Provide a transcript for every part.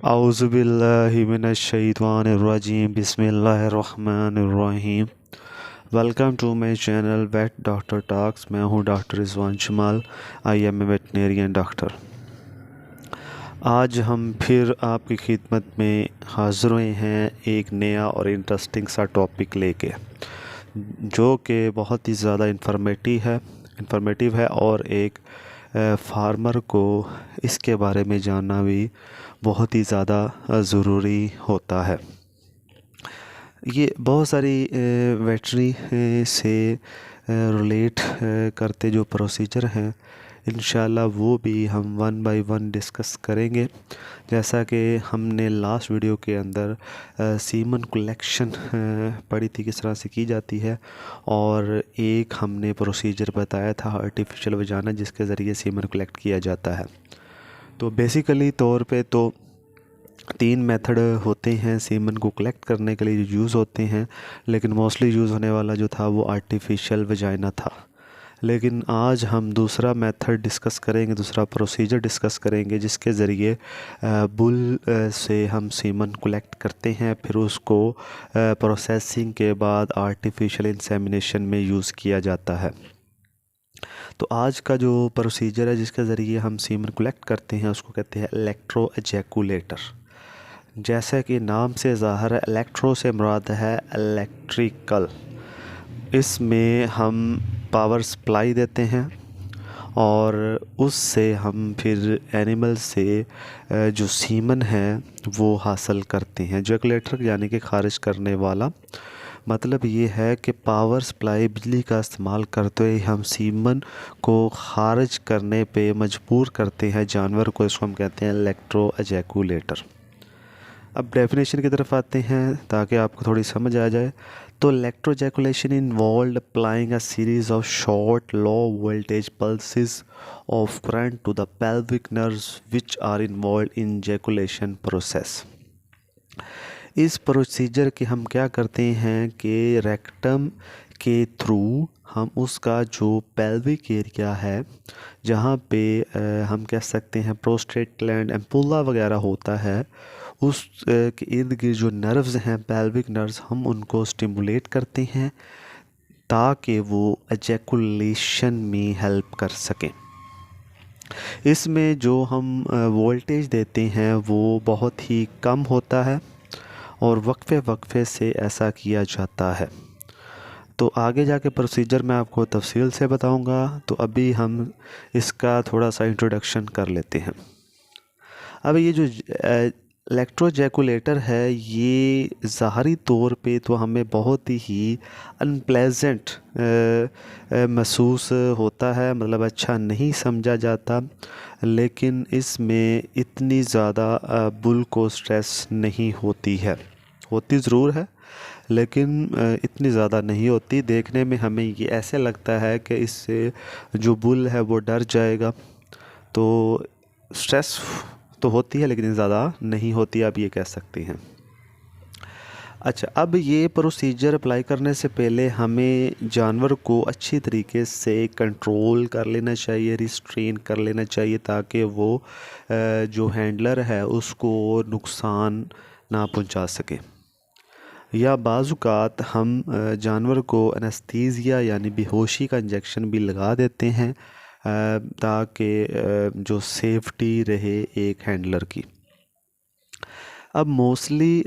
आउज़ुबिल्लाहि मिनश्शैतानिर्रजीम बिस्मिल्लाहिर्रहमानिर्रहीम। Welcome to my channel vet doctor talks. मैं हूं doctor Rizwan Jamal. I am a veterinarian doctor. आज हम फिर आपकी खिदमत में हाज़िर हुए हैं एक नया और इंटरेस्टिंग सा टॉपिक लेके, जो कि बहुत ही ज़्यादा इंफॉर्मेटिव है और एक फार्मर को इसके बारे में जानना भी बहुत ही ज़्यादा ज़रूरी होता है। ये बहुत सारी वेटरी से रिलेट करते जो प्रोसीजर हैं, इंशाल्लाह वो भी हम वन बाय वन डिस्कस करेंगे। जैसा कि हमने लास्ट वीडियो के अंदर सीमन कलेक्शन पढ़ी थी, किस तरह से की जाती है, और एक हमने प्रोसीजर बताया था आर्टिफिशियल वजाना जिसके ज़रिए सीमन कलेक्ट किया जाता है। तो बेसिकली तौर पे तो 3 मेथड होते हैं सीमन को कलेक्ट करने के लिए जो यूज़ होते हैं, लेकिन मोस्टली यूज़ होने वाला जो था वो आर्टिफिशियल वजाइना था। लेकिन आज हम दूसरा मेथड डिस्कस करेंगे, दूसरा प्रोसीजर डिस्कस करेंगे, जिसके ज़रिए बुल से हम सीमन कलेक्ट करते हैं, फिर उसको प्रोसेसिंग के बाद आर्टिफिशियल इंसेमिनेशन में यूज़ किया जाता है। तो आज का जो प्रोसीजर है जिसके ज़रिए हम सीमन कलेक्ट करते हैं उसको कहते हैं इलेक्ट्रो एजैकुलेटर। जैसा कि नाम से ज़ाहिर है, इलेक्ट्रो से मुराद है इलेक्ट्रिकल। इसमें हम पावर सप्लाई देते हैं और उससे हम फिर एनिमल से जो सीमन है वो हासिल करते हैं। एजैकुलेटर यानी कि खारिज करने वाला, मतलब ये है कि पावर सप्लाई बिजली का इस्तेमाल करते हुए हम सीमन को खारिज करने पे मजबूर करते हैं जानवर को। इसको हम कहते हैं इलेक्ट्रो एजैकुलेटर। अब डेफिनेशन की तरफ आते हैं ताकि आपको थोड़ी समझ आ जाए। तो electro ejaculation involve applying a series of short low voltage pulses of current to the pelvic nerves which are involve in ejaculation process. इस प्रोसीजर के हम क्या करते हैं कि रेक्टम के थ्रू हम उसका जो पेल्विक एरिया है, जहाँ पे हम कह सकते हैं प्रोस्टेट ग्लैंड एम्पुला वगैरह होता है, उस के इर्द गिर्द जो नर्व्स हैं, पेल्विक नर्व्स, हम उनको स्टिमुलेट करते हैं ताकि वो एजैकुलेशन में हेल्प कर सकें। इसमें जो हम वोल्टेज देते हैं वो बहुत ही कम होता है और वक्फे से ऐसा किया जाता है। तो आगे जाके प्रोसीजर मैं आपको तफसील से बताऊंगा। तो अभी हम इसका थोड़ा सा इंट्रोडक्शन कर लेते हैं। अब ये जो इलेक्ट्रो एजैकुलेटर है, ये ज़ाहरी तौर पे तो हमें बहुत ही अनप्लेजेंट महसूस होता है, मतलब अच्छा नहीं समझा जाता। लेकिन इसमें इतनी ज़्यादा बुल को स्ट्रेस नहीं होती है, होती ज़रूर है लेकिन इतनी ज़्यादा नहीं होती। देखने में हमें ये ऐसे लगता है कि इससे जो बुल है वो डर जाएगा। तो स्ट्रेस तो होती है लेकिन ज़्यादा नहीं होती, आप ये कह सकते हैं। अच्छा, अब ये प्रोसीजर अप्लाई करने से पहले हमें जानवर को अच्छी तरीके से कंट्रोल कर लेना चाहिए, रिस्ट्रेन कर लेना चाहिए, ताकि वो जो हैंडलर है उसको नुकसान ना पहुंचा सके। या बाज़ात हम जानवर को एनेस्थीसिया यानी बेहोशी का इंजेक्शन भी लगा देते हैं ताकि जो सेफ्टी रहे एक हैंडलर की। अब मोस्टली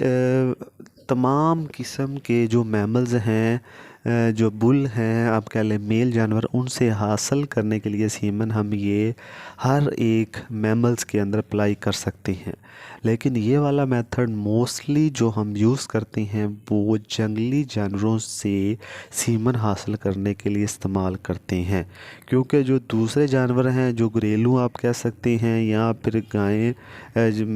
तमाम किस्म के जो मैमल्स हैं, जो बुल हैं, आप कह लें मेल जानवर, उनसे हासिल करने के लिए सीमन हम ये हर एक मैमल्स के अंदर अप्लाई कर सकते हैं। लेकिन ये वाला मेथड मोस्टली जो हम यूज़ करते हैं वो जंगली जानवरों से सीमन हासिल करने के लिए इस्तेमाल करते हैं। क्योंकि जो दूसरे जानवर हैं, जो घरेलू आप कह सकते हैं, या फिर गायें,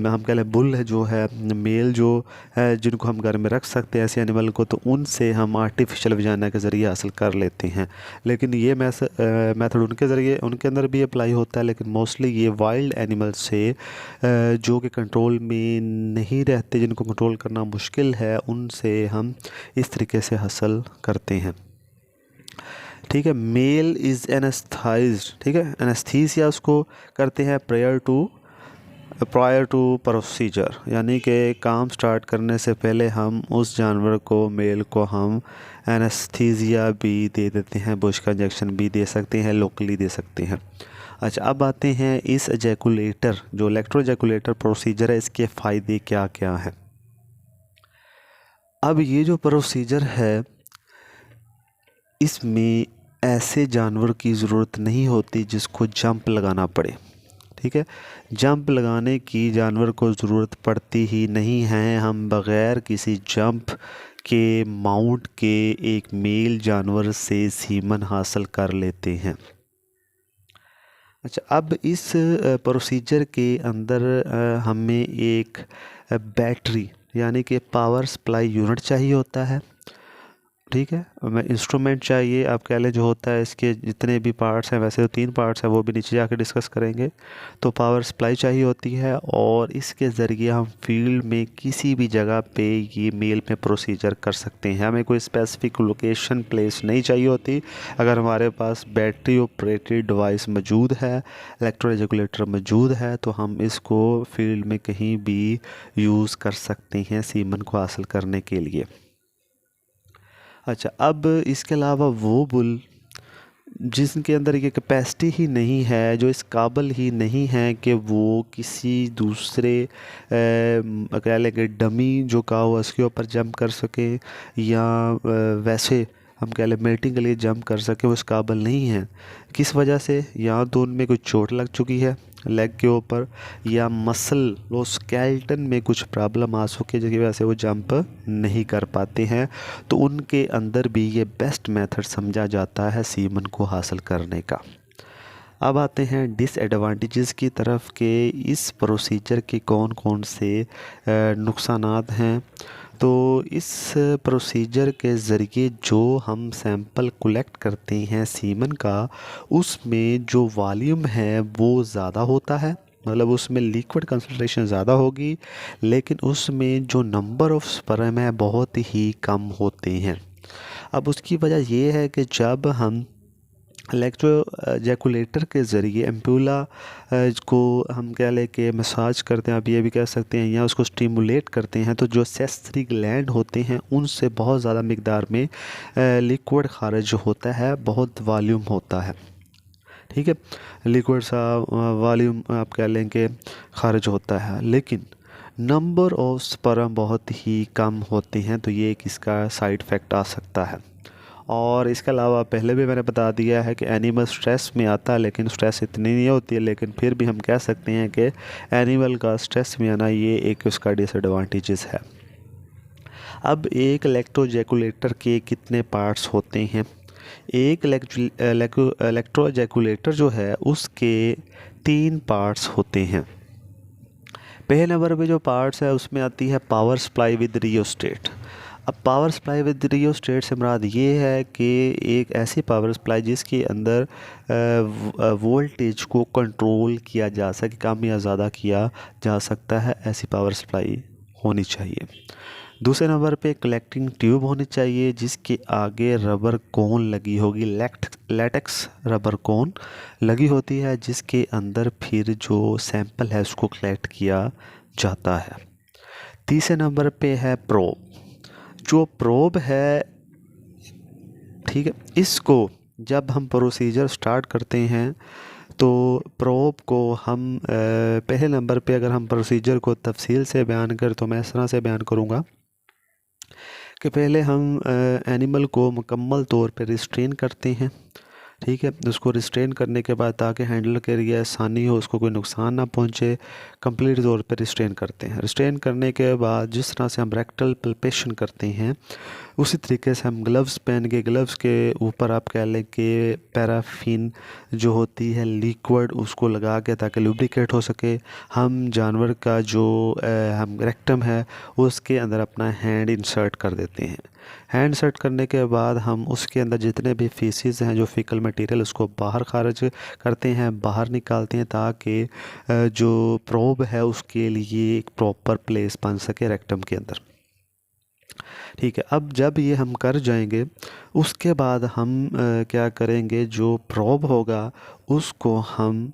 हम कह लें बुल है जो है मेल, जो है जिनको हम घर में रख सकते हैं ऐसे एनिमल को, तो उनसे हम आर्टिफिशियल वजाइना के ज़रिए हासिल कर लेते हैं। लेकिन ये मेथड उनके ज़रिए उनके अंदर भी अप्लाई होता है, लेकिन मोस्टली ये वाइल्ड एनिमल से जो कि कंट्रोल में नहीं रहते, जिनको कंट्रोल करना मुश्किल है, उनसे हम इस तरीके से हासिल करते हैं। ठीक है, मेल इज़ एनेस्थाइज्ड, ठीक है, एनेस्थीसिया उसको करते हैं prior to prior to procedure, यानी कि काम स्टार्ट करने से पहले हम उस जानवर को, मेल को हम एनेस्थीसिया भी दे देते हैं, बुश का इंजेक्शन भी दे सकते हैं, लोकली दे सकते हैं। अच्छा, अब आते हैं इस एजैकुलेटर, जो इलेक्ट्रोजैकुलेटर प्रोसीजर है, इसके फ़ायदे क्या क्या हैं। अब ये जो प्रोसीजर है, इसमें ऐसे जानवर की ज़रूरत नहीं होती जिसको जंप लगाना पड़े। ठीक है, जंप लगाने की जानवर को ज़रूरत पड़ती ही नहीं है। हम बग़ैर किसी जंप के माउंट के एक मेल जानवर से सीमन हासिल कर लेते हैं। अच्छा, अब इस प्रोसीजर के अंदर हमें एक बैटरी यानी कि पावर सप्लाई यूनिट चाहिए होता है। ठीक है, हमें इंस्ट्रूमेंट चाहिए, आप कह लें जो होता है, इसके जितने भी पार्ट्स हैं, वैसे तो 3 पार्ट्स हैं, वो भी नीचे जाकर डिस्कस करेंगे। तो पावर सप्लाई चाहिए होती है और इसके ज़रिए हम फील्ड में किसी भी जगह पे ये मेल में प्रोसीजर कर सकते हैं। हमें कोई स्पेसिफिक लोकेशन प्लेस नहीं चाहिए होती। अगर हमारे पास बैटरी ऑपरेटेड डिवाइस मौजूद है, इलेक्ट्रोरेगुलेटर मौजूद है, तो हम इसको फील्ड में कहीं भी यूज़ कर सकते हैं सीमन को हासिल करने के लिए। अच्छा, अब इसके अलावा वो बुल जिसके अंदर ये कैपेसिटी ही नहीं है, जो इस काबिल ही नहीं है कि वो किसी दूसरे कह लें कि डमी जो काऊ है उसके ऊपर जंप कर सके, या वैसे हम कह लें मेटिंग के लिए जंप कर सके, वो इस काबिल नहीं है। किस वजह से? या तो उनमें कुछ चोट लग चुकी है लेग के ऊपर, या मसल वो स्केल्टन में कुछ प्रॉब्लम आ चुकी है जिसकी वजह से वो जंप नहीं कर पाते हैं। तो उनके अंदर भी ये बेस्ट मेथड समझा जाता है सीमन को हासिल करने का। अब आते हैं डिसएडवांटेजेस की तरफ के इस प्रोसीजर के कौन कौन से नुकसानात हैं। तो इस प्रोसीजर के ज़रिए जो हम सैंपल कलेक्ट करते हैं सीमन का, उसमें जो वॉल्यूम है वो ज़्यादा होता है, मतलब उसमें लिक्विड कंसंट्रेशन ज़्यादा होगी, लेकिन उसमें जो नंबर ऑफ़ स्पर्म है बहुत ही कम होते हैं। अब उसकी वजह ये है कि जब हम इलेक्ट्रोजैकुलेटर के ज़रिए एम्पूला को हम कह लें कि मसाज करते हैं, आप ये भी कह सकते हैं, या उसको स्टिमुलेट करते हैं, तो जो सेंसरी ग्लैंड होते हैं उनसे बहुत ज़्यादा मिकदार में लिक्विड खारिज होता है, बहुत वॉल्यूम होता है। ठीक है, लिक्विड सा वॉल्यूम आप कह लें कि खारिज होता है, लेकिन नंबर ऑफ स्पर्म बहुत ही कम होते हैं। तो ये एक इसका साइड इफ़ेक्ट आ सकता है। और इसके अलावा पहले भी मैंने बता दिया है कि एनिमल स्ट्रेस में आता है, लेकिन स्ट्रेस इतनी नहीं होती है, लेकिन फिर भी हम कह सकते हैं कि एनिमल का स्ट्रेस में आना ये एक उसका डिसएडवांटेजेस है। अब एक इलेक्ट्रोजैकुलेटर के कितने पार्ट्स होते हैं? एक इलेक्ट्रोजैकुलेटर जो है उसके 3 पार्ट्स होते हैं। पहले नंबर पे जो पार्ट्स है उसमें आती है पावर सप्लाई विद रियोस्टेट। अब पावर सप्लाई विद रियोस्टेट से मुराद ये है कि एक ऐसी पावर सप्लाई जिसके अंदर वोल्टेज को कंट्रोल किया जा सके, कम या ज़्यादा किया जा सकता है, ऐसी पावर सप्लाई होनी चाहिए। दूसरे नंबर पे कलेक्टिंग ट्यूब होनी चाहिए जिसके आगे रबर कोन लगी होगी, लेटेक्स रबर कोन लगी होती है, जिसके अंदर फिर जो सैंपल है उसको कलेक्ट किया जाता है। तीसरे नंबर पे है प्रोब। जो प्रोब है, ठीक है, इसको जब हम प्रोसीजर स्टार्ट करते हैं तो प्रोब को हम पहले नंबर पे अगर हम प्रोसीजर को तफसील से बयान करें तो मैं इस तरह से बयान करूँगा कि पहले हम एनिमल को मुकम्मल तौर पे रिस्ट्रेन करते हैं। ठीक है, उसको रिस्ट्रेन करने के बाद ताकि हैंडल के लिए आसानी हो, उसको कोई नुकसान ना पहुंचे, कंप्लीट तौर पे रिस्ट्रेन करते हैं। रिस्ट्रेन करने के बाद जिस तरह से हम रेक्टल पल्पेशन करते हैं उसी तरीके से हम ग्लव्स पहन के, ग्लव्स के ऊपर आप कह लें कि पैराफिन जो होती है लिक्विड उसको लगा के ताकि लुब्रिकेट हो सके, हम जानवर का जो हम रेक्टम है उसके अंदर अपना हैंड इंसर्ट कर देते हैं। हैंड इंसर्ट करने के बाद हम उसके अंदर जितने भी फीसिस हैं, जो फीकल मटेरियल, उसको बाहर खारिज करते हैं, बाहर निकालते हैं ताकि जो प्रोब है उसके लिए एक प्रॉपर प्लेस बन सके रेक्टम के अंदर। ठीक है, अब जब ये हम कर जाएंगे उसके बाद हम क्या करेंगे, जो प्रोब होगा उसको हम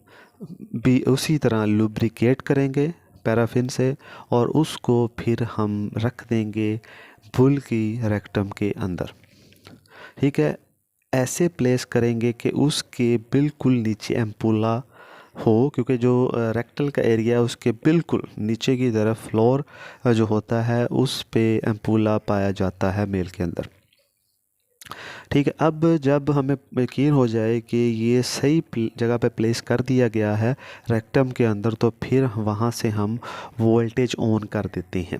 भी उसी तरह लुब्रिकेट करेंगे पैराफिन से, और उसको फिर हम रख देंगे बुल की रेक्टम के अंदर। ठीक है, ऐसे प्लेस करेंगे कि उसके बिल्कुल नीचे एम्पुला हो, क्योंकि जो रेक्टल का एरिया है उसके बिल्कुल नीचे की तरफ फ्लोर जो होता है उस पे एम्पुला पाया जाता है मेल के अंदर। ठीक है, अब जब हमें यकीन हो जाए कि ये सही जगह पे प्लेस कर दिया गया है रेक्टम के अंदर, तो फिर वहाँ से हम वोल्टेज ऑन कर देते हैं।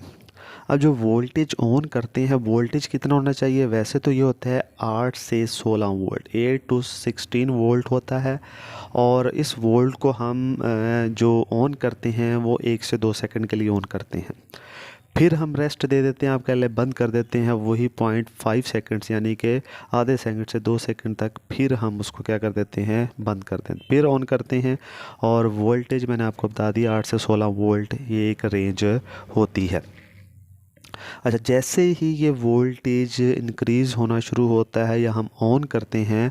अब जो वोल्टेज ऑन करते हैं, वोल्टेज कितना होना चाहिए? वैसे तो ये होता है 8 से 16 वोल्ट, 8 to 16 वोल्ट होता है। और इस वोल्ट को हम जो ऑन करते हैं वो 1 से 2 सेकंड के लिए ऑन करते हैं, फिर हम रेस्ट दे देते हैं, आप कह लें बंद कर देते हैं वही 0.5 सेकंड्स, यानी कि आधे सेकंड से 2 सेकंड तक, फिर हम उसको क्या कर देते हैं, बंद कर देते हैं, फिर ऑन करते हैं। और वोल्टेज मैंने आपको बता दिया 8 से 16 वोल्ट ये एक रेंज होती है। अच्छा, जैसे ही ये वोल्टेज इंक्रीज़ होना शुरू होता है या हम ऑन करते हैं,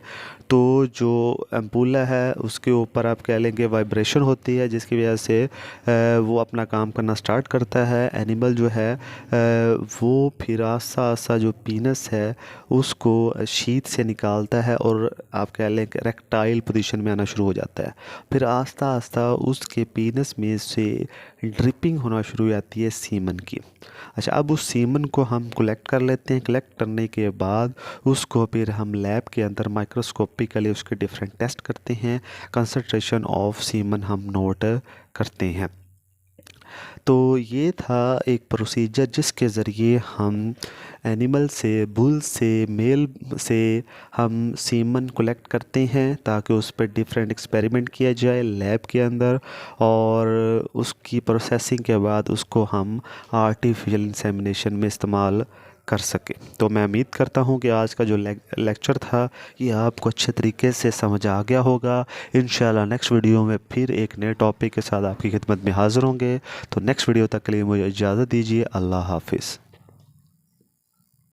तो जो एम्पुला है उसके ऊपर आप कह लेंगे वाइब्रेशन होती है, जिसकी वजह से वो अपना काम करना स्टार्ट करता है। एनिमल जो है वो फिर आस्ता आस्ता जो पीनस है उसको शीत से निकालता है, और आप कह लें कि रेक्टाइल पोजीशन में आना शुरू हो जाता है। फिर आस्ता आस्ता उसके पीनस में से ड्रिपिंग होना शुरू हो जाती है सीमन की। अच्छा, अब उस सीमन को हम कलेक्ट कर लेते हैं। कलेक्ट करने के बाद उसको फिर हम लैब के अंदर माइक्रोस्कोपिकली उसके डिफरेंट टेस्ट करते हैं, कंसंट्रेशन ऑफ सीमन हम नोट करते हैं। तो ये था एक प्रोसीजर जिसके ज़रिए हम एनिमल से, बुल से, मेल से हम सीमन कलेक्ट करते हैं ताकि उस पर डिफरेंट एक्सपेरिमेंट किया जाए लैब के अंदर, और उसकी प्रोसेसिंग के बाद उसको हम आर्टिफिशियल इंसेमिनेशन में इस्तेमाल कर सके। तो मैं उम्मीद करता हूँ कि आज का जो लेक्चर था ये आपको अच्छे तरीके से समझ आ गया होगा। इंशाल्लाह नेक्स्ट वीडियो में फिर एक नए टॉपिक के साथ आपकी खिदमत में हाज़िर होंगे। तो नेक्स्ट वीडियो तक के लिए मुझे इजाज़त दीजिए। अल्लाह हाफिज़।